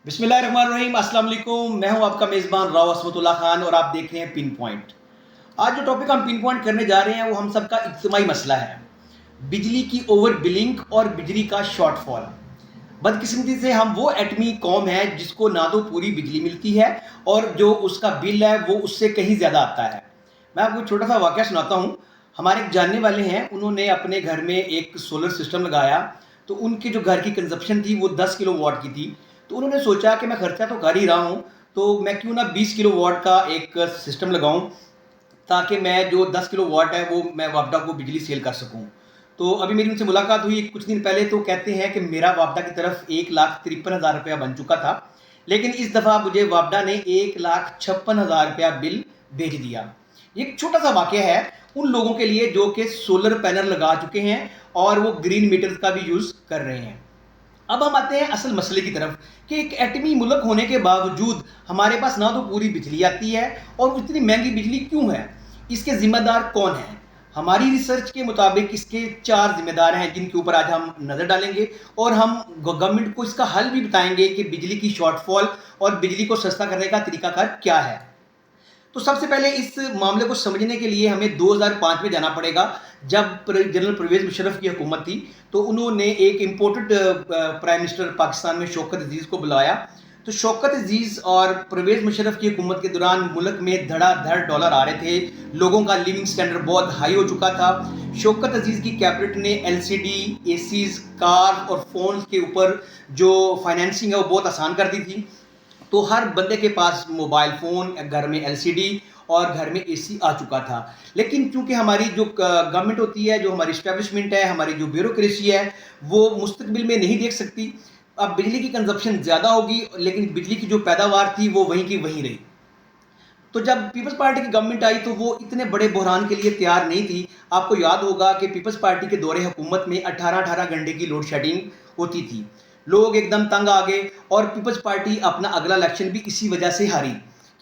बिस्मिल्लाहिर्रहमानिर्रहीम, अस्सलाम वालेकुम। मैं हूं आपका मेज़बान राव असमतुल्लाह खान और आप देख रहे हैं पिन पॉइंट। आज जो टॉपिक हम पिन पॉइंट करने जा रहे हैं वो हम सबका इज्तिमाई मसला है, बिजली की ओवर बिलिंग और बिजली का शॉर्टफॉल। बदकिस्मती से हम वो एटमी कौम है जिसको ना तो पूरी बिजली मिलती है और जो उसका बिल है वो उससे कहीं ज़्यादा आता है। मैं आपको एक छोटा सा वाक़या सुनाता हूँ। हमारे एक जानने वाले हैं, उन्होंने अपने घर में एक सोलर सिस्टम लगाया, तो उनकी जो घर की कंजप्शन थी वो 10 किलो वाट की थी। तो उन्होंने सोचा कि मैं खर्चा तो कर ही रहा हूँ, तो मैं क्यों ना 20 किलो वाट का एक सिस्टम लगाऊँ, ताकि मैं जो 10 किलो वाट है वो मैं वापडा को बिजली सेल कर सकूँ। तो अभी मेरी उनसे मुलाकात हुई कुछ दिन पहले, तो कहते हैं कि मेरा वापडा की तरफ 1,53,000 रुपया बन चुका था, लेकिन इस दफ़ा मुझे वापडा ने 1,56,000 रुपया बिल भेज दिया। ये एक छोटा सा वाक़या है उन लोगों के लिए जो कि सोलर पैनल लगा चुके हैं और वो ग्रीन मीटर्स का भी यूज़ कर रहे हैं। अब हम आते हैं असल मसले की तरफ कि एक एटमी मुल्क होने के बावजूद हमारे पास ना तो पूरी बिजली आती है और इतनी महंगी बिजली क्यों है, इसके ज़िम्मेदार कौन हैं। हमारी रिसर्च के मुताबिक इसके 4 ज़िम्मेदार हैं जिनके ऊपर आज हम नज़र डालेंगे और हम गवर्नमेंट को इसका हल भी बताएंगे कि बिजली की शॉर्टफॉल और बिजली को सस्ता करने का तरीकाकार क्या है। तो सबसे पहले इस मामले को समझने के लिए हमें 2005 में जाना पड़ेगा, जब जनरल परवेज़ मुशर्रफ की हुकूमत थी। तो उन्होंने एक इम्पोर्टेड प्राइम मिनिस्टर पाकिस्तान में शौकत अजीज़ को बुलाया। तो शौकत अजीज़ और परवेज़ मुशर्रफ की हुकूमत के दौरान मुल्क में धड़ाधड़ डॉलर आ रहे थे, लोगों का लिविंग स्टैंडर्ड बहुत हाई हो चुका था। शौकत अजीज़ की कैबिनेट ने एलसीडी, एसीज़, कार और फ़ोन्स के ऊपर जो फाइनेंसिंग है वो बहुत आसान कर दी थी। तो हर बंदे के पास मोबाइल फ़ोन, घर में एलसीडी और घर में एसी आ चुका था। लेकिन चूँकि हमारी जो गवर्नमेंट होती है, जो हमारी एस्टेब्लिशमेंट है, हमारी जो ब्यूरोक्रेसी है, वो मुस्तकबिल में नहीं देख सकती। अब बिजली की कंज़प्शन ज़्यादा होगी, लेकिन बिजली की जो पैदावार थी वो वहीं की वहीं रही। तो जब पीपल्स पार्टी की गवर्नमेंट आई तो वो इतने बड़े बहरान के लिए तैयार नहीं थी। आपको याद होगा कि पीपल्स पार्टी के दौरे हुकूमत में 18-18 घंटे की लोड शेडिंग होती थी। लोग एकदम तंग आ गए और पीपल्स पार्टी अपना अगला इलेक्शन भी इसी वजह से हारी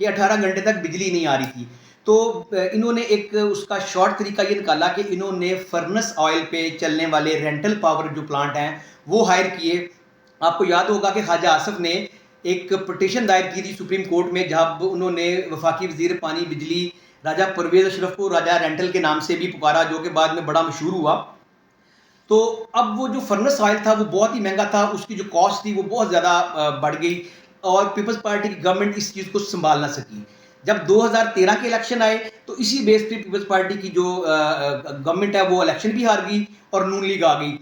कि 18 घंटे तक बिजली नहीं आ रही थी। तो इन्होंने एक उसका शॉर्ट तरीका ये निकाला कि इन्होंने फर्नेस ऑयल पे चलने वाले रेंटल पावर जो प्लांट हैं वो हायर किए। आपको याद होगा कि ख्वाजा आसिफ ने एक पिटीशन दायर की थी सुप्रीम कोर्ट में, जब उन्होंने वफाकी वजीर पानी बिजली राजा परवेज़ अशरफ को राजा रेंटल के नाम से भी पुकारा, जो कि बाद में बड़ा मशहूर हुआ। तो अब वो जो फर्नेस ऑयल था वो बहुत ही महंगा था, उसकी जो कॉस्ट थी वो बहुत ज़्यादा बढ़ गई और पीपल्स पार्टी की गवर्नमेंट इस चीज़ को संभाल ना सकी। जब 2013 के इलेक्शन आए तो इसी बेस पे पीपल्स पार्टी की जो गवर्नमेंट है वो इलेक्शन भी हार गई और नून लीग आ गई।